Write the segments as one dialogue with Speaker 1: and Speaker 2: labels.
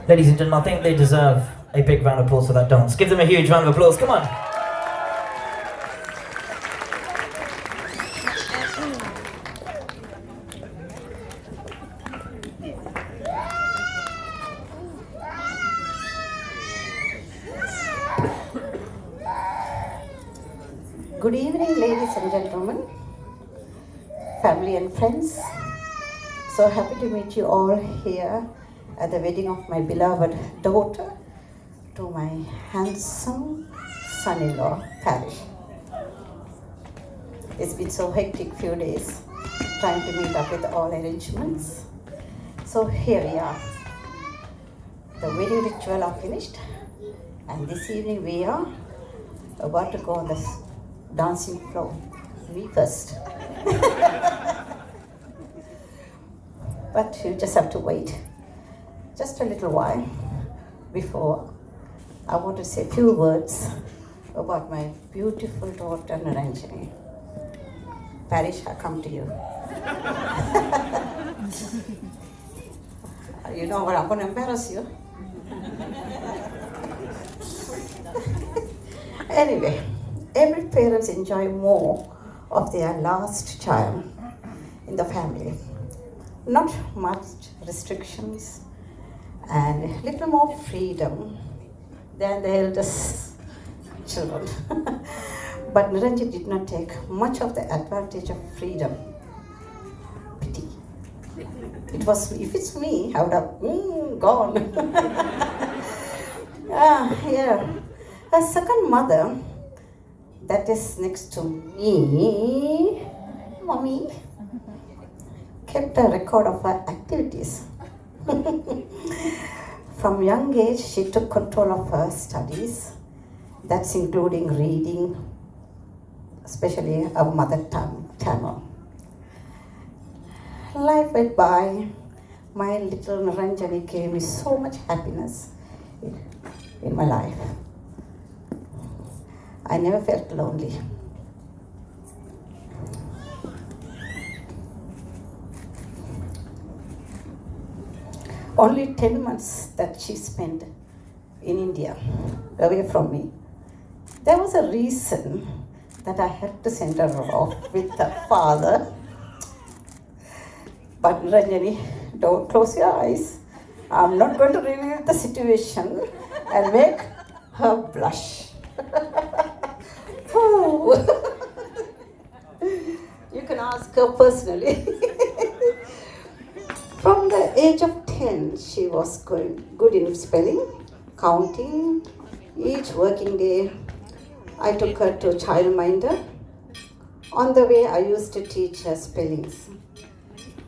Speaker 1: Ladies and gentlemen, I think they deserve a big round of applause for that dance. Give them a huge round of applause, come on.
Speaker 2: Good evening, ladies and gentlemen, family and friends. So happy to meet you all here at the wedding of my beloved daughter to my handsome son-in-law, Paresh. It's been so hectic few days trying to meet up with all arrangements. So here we are. The wedding ritual are finished, and this evening we are about to go on the dancing floor. Me first. But you just have to wait just a little while before I want to say a few words about my beautiful daughter Niranjini. Paresh, I come to you. You know what, I'm going to embarrass you. Anyway, every parent enjoy more of their last child in the family. Not much restrictions and little more freedom than the eldest children. But Niranjini did not take much of the advantage of freedom. Pity. It was, if it's me, I would have gone. Yeah. Her second mother, that is next to me, mommy, kept a record of her activities. From young age, she took control of her studies. That's including reading, especially our mother tongue, Tamil. Life went by. My little Niranjini gave me so much happiness in my life. I never felt lonely. Only 10 months that she spent in India, away from me. There was a reason that I had to send her off with her father. But Niranjini, don't close your eyes. I'm not going to reveal the situation and make her blush. You can ask her personally. From the age of 10, she was good in spelling, counting. Each working day, I took her to childminder. On the way, I used to teach her spellings.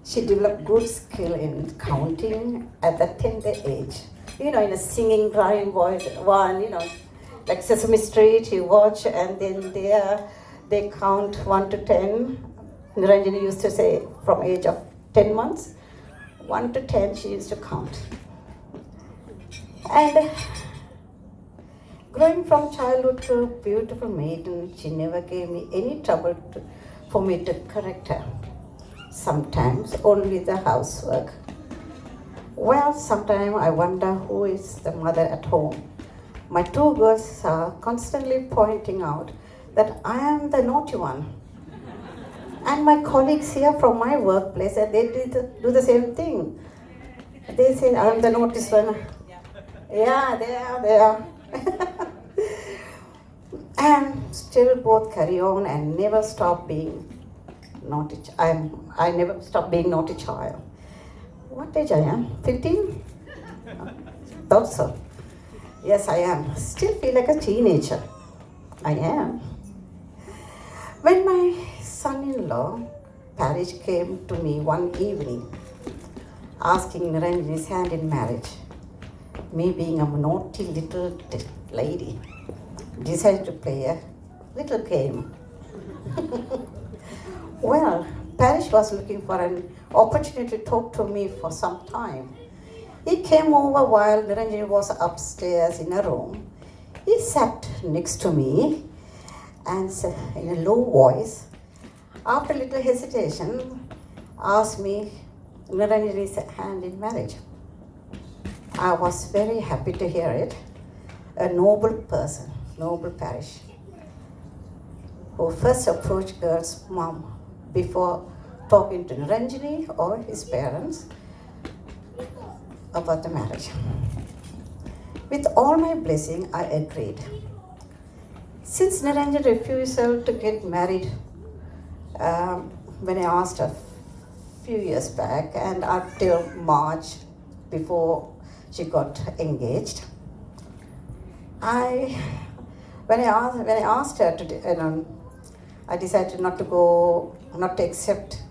Speaker 2: She developed good skill in counting at the 10th age. You know, in a singing rhyme one, like Sesame Street, you watch, and then they count 1 to 10. Niranjini used to say from age of 10 months, 1 to 10 she used to count. And growing from childhood to a beautiful maiden, she never gave me any trouble for me to correct her. Sometimes only the housework. Well, sometimes I wonder who is the mother at home. My two girls are constantly pointing out that I am the naughty one. And my colleagues here from my workplace, they do the same thing. They say, I am the naughty one. Yeah, they are. And still both carry on and never stop being naughty. I never stop being naughty child. What age I am? 15? Thought so. Yes, I am. Still feel like a teenager. I am. When my son-in-law, Paresh, came to me one evening asking Niranjini's hand in marriage, me being a naughty little lady, decided to play a little game. Well, Paresh was looking for an opportunity to talk to me for some time. He came over while Niranjini was upstairs in a room. He sat next to me and said in a low voice, after a little hesitation, asked me Niranjini's hand in marriage. I was very happy to hear it. A noble person, noble Paresh, who first approached girl's mom before talking to Niranjini or his parents about the marriage. With all my blessing, I agreed. Since Niranjini's refusal to get married when I asked her few years back and until March before she got engaged, when I asked her to, I decided not to accept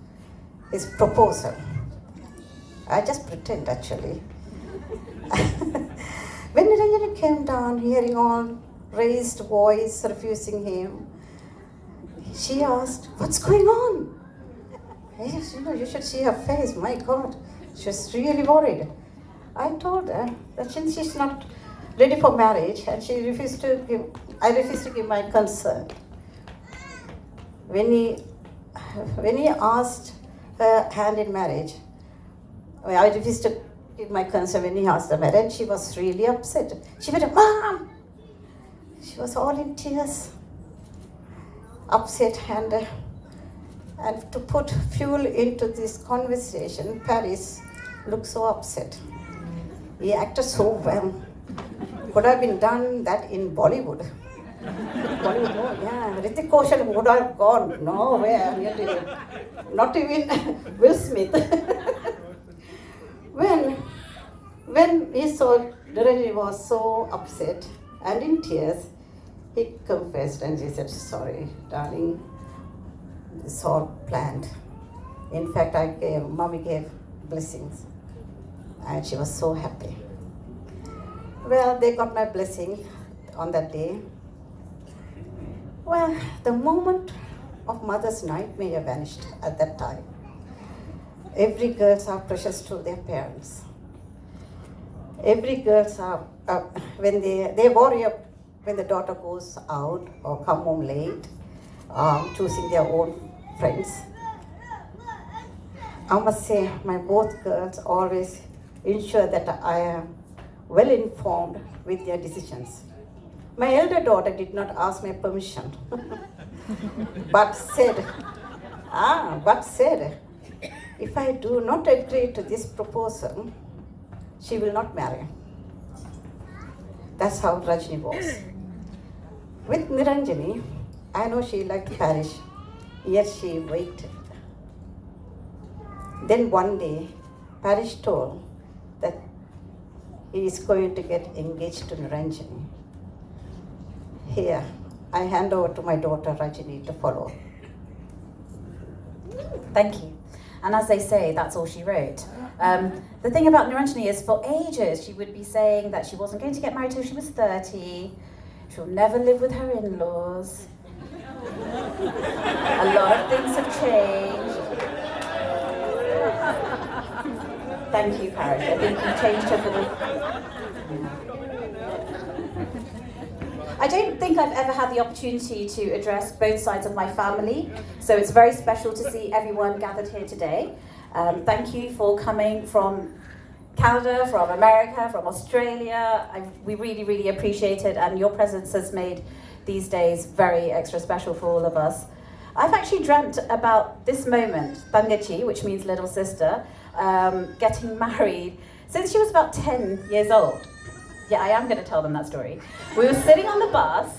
Speaker 2: his proposal. I just pretend actually. When Niranjini came down, hearing all raised voice refusing him, she asked, "What's going on?" Yes, you should see her face. My God, she was really worried. I told her that since she's not ready for marriage and I refused to give my consent. When he asked her hand in marriage, I refused to give my consent when he asked her marriage. She was really upset. She went, "Mom!" She was all in tears, upset, and to put fuel into this conversation, Paris looked so upset. He acted so well. Could have been done that in Bollywood. Bollywood, no, yeah. Hrithik Roshan would have gone nowhere. Not even Will Smith. When he saw Niranjini was so upset and in tears, he confessed and he said, "Sorry, darling, it's all planned. In fact, Mommy gave blessings." And she was so happy. Well, they got my blessing on that day. Well, the moment of mother's nightmare vanished at that time. Every girls are precious to their parents. Every girls are, when they worry when the daughter goes out or come home late, choosing their own friends. I must say, my both girls always ensure that I am well informed with their decisions. My elder daughter did not ask my permission, but said, if I do not agree to this proposal, she will not marry. That's how Rajni was. With Niranjini, I know she liked Paresh, yet she waited. Then one day, Paresh told that he is going to get engaged to Niranjini. Here, I hand over to my daughter Rajini to follow.
Speaker 3: Thank you. And as they say, that's all she wrote. The thing about Niranjini is for ages she would be saying that she wasn't going to get married till she was 30. She'll never live with her in-laws. A lot of things have changed. Thank you, Paresh. I think you changed her for the... I don't think I've ever had the opportunity to address both sides of my family, so it's very special to see everyone gathered here today. Thank you for coming from Canada, from America, from Australia. We really, really appreciate it, and your presence has made these days very extra special for all of us. I've actually dreamt about this moment, Tangachi, which means little sister, getting married since she was about 10 years old. Yeah, I am going to tell them that story. We were sitting on the bus,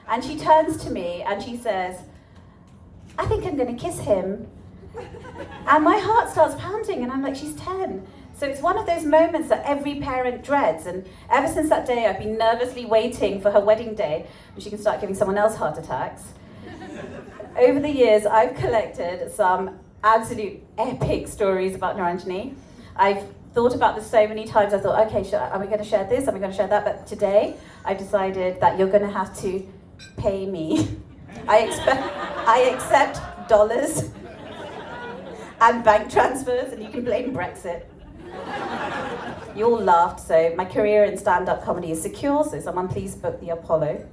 Speaker 3: and she turns to me and she says, "I think I'm going to kiss him." And my heart starts pounding, and I'm like, she's 10. So it's one of those moments that every parent dreads, and ever since that day, I've been nervously waiting for her wedding day, when she can start giving someone else heart attacks. Over the years, I've collected some absolute epic stories about Niranjini. I've thought about this so many times. I thought, okay, are we going to share this? Are we going to share that? But today, I've decided that you're going to have to pay me. I accept dollars and bank transfers, and you can blame Brexit. You all laughed, so my career in stand-up comedy is secure, so someone please book the Apollo.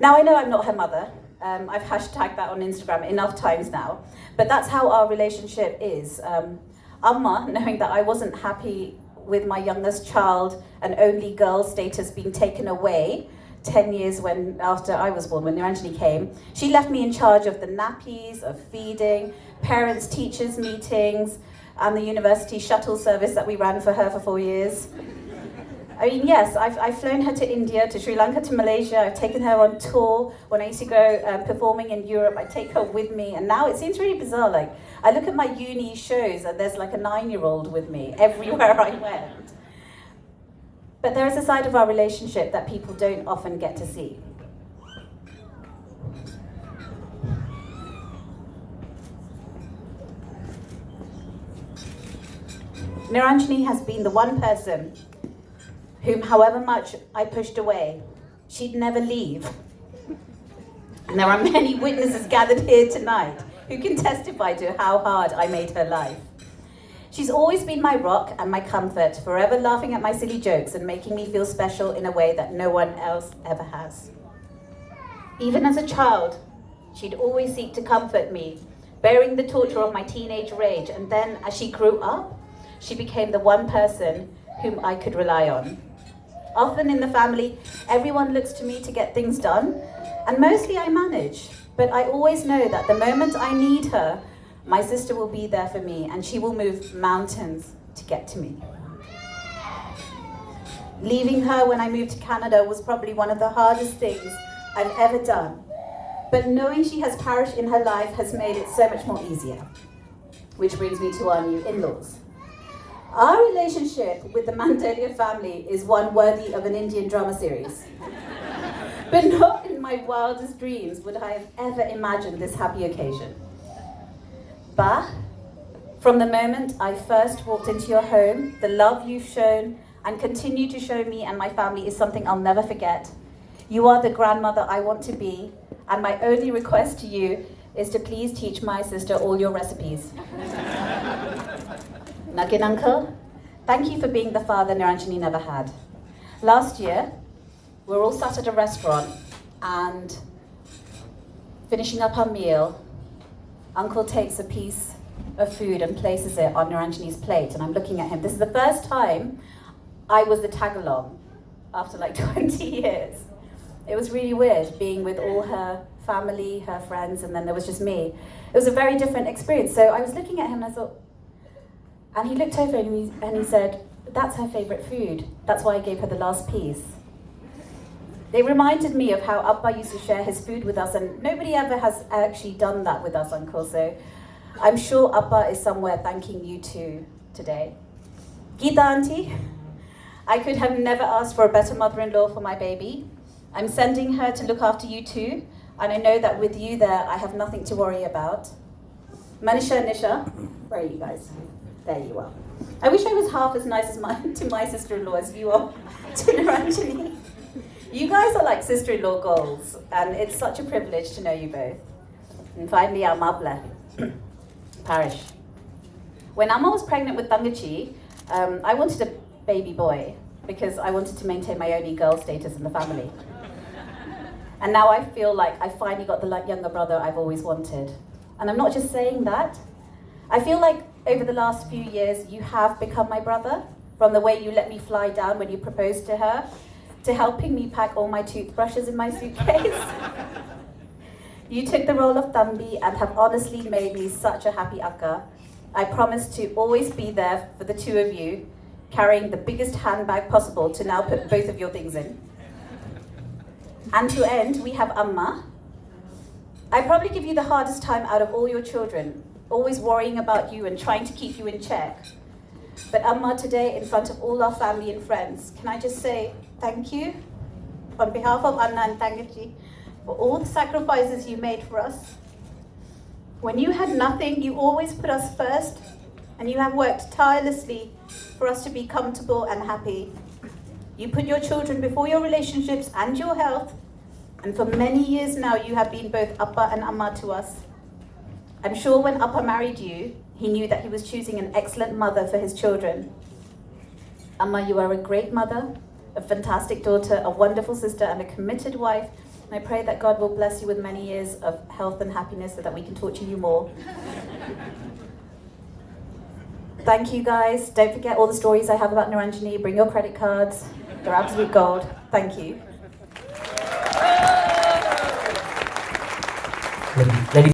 Speaker 3: Now I know I'm not her mother. I've hashtagged that on Instagram enough times now. But that's how our relationship is. Amma, knowing that I wasn't happy with my youngest child and only girl status being taken away 10 years after I was born, when Niranjini came, she left me in charge of the nappies, of feeding, parents, teachers meetings, and the university shuttle service that we ran for her for 4 years. I mean, yes, I've flown her to India, to Sri Lanka, to Malaysia. I've taken her on tour. When I used to go performing in Europe, I'd take her with me. And now it seems really bizarre. Like, I look at my uni shows and there's like a 9-year-old with me everywhere I went. But there is a side of our relationship that people don't often get to see. Niranjini has been the one person whom, however much I pushed away, she'd never leave. And there are many witnesses gathered here tonight who can testify to how hard I made her life. She's always been my rock and my comfort, forever laughing at my silly jokes and making me feel special in a way that no one else ever has. Even as a child, she'd always seek to comfort me, bearing the torture of my teenage rage, and then as she grew up, she became the one person whom I could rely on. Often in the family, everyone looks to me to get things done, and mostly I manage. But I always know that the moment I need her, my sister will be there for me, and she will move mountains to get to me. Leaving her when I moved to Canada was probably one of the hardest things I've ever done. But knowing she has Paresh in her life has made it so much more easier. Which brings me to our new in-laws. Our relationship with the Mandolia family is one worthy of an Indian drama series. But not in my wildest dreams would I have ever imagined this happy occasion. But from the moment I first walked into your home, the love you've shown and continue to show me and my family is something I'll never forget. You are the grandmother I want to be, and my only request to you is to please teach my sister all your recipes. Nugget Uncle, thank you for being the father Niranjini never had. Last year, we were all sat at a restaurant and finishing up our meal, Uncle takes a piece of food and places it on Niranjini's plate, and I'm looking at him. This is the first time I was the tag-along after like 20 years. It was really weird being with all her family, her friends, and then there was just me. It was a very different experience. So I was looking at him and I thought, and he looked over and he said, that's her favourite food. That's why I gave her the last piece. They reminded me of how Abba used to share his food with us, and nobody ever has actually done that with us, Uncle. So I'm sure Abba is somewhere thanking you too today. Geeta Auntie, I could have never asked for a better mother-in-law for my baby. I'm sending her to look after you too, and I know that with you there, I have nothing to worry about. Manisha and Nisha, where are you guys? There you are. I wish I was half as nice to my sister-in-law as you are to Niranjini. You guys are like sister-in-law goals, and it's such a privilege to know you both. And finally, our Mabla, Paresh. When Amma was pregnant with Tangachi, I wanted a baby boy because I wanted to maintain my only girl status in the family. And now I feel like I finally got the younger brother I've always wanted. And I'm not just saying that. I feel like over the last few years, you have become my brother, from the way you let me fly down when you proposed to her, to helping me pack all my toothbrushes in my suitcase. You took the role of Thambi and have honestly made me such a happy akka. I promise to always be there for the two of you, carrying the biggest handbag possible to now put both of your things in. And to end, we have Amma. I probably give you the hardest time out of all your children, always worrying about you and trying to keep you in check. But Amma, today, in front of all our family and friends, can I just say thank you on behalf of Anna and Tangachi for all the sacrifices you made for us. When you had nothing, you always put us first, and you have worked tirelessly for us to be comfortable and happy. You put your children before your relationships and your health, and for many years now, you have been both Appa and Amma to us. I'm sure when Appa married you, he knew that he was choosing an excellent mother for his children. Amma, you are a great mother, a fantastic daughter, a wonderful sister, and a committed wife I pray that God will bless you with many years of health and happiness so that we can torture you more. Thank you guys. Don't forget all the stories I have about Niranjini. Bring your credit cards. They're absolute gold. Thank you.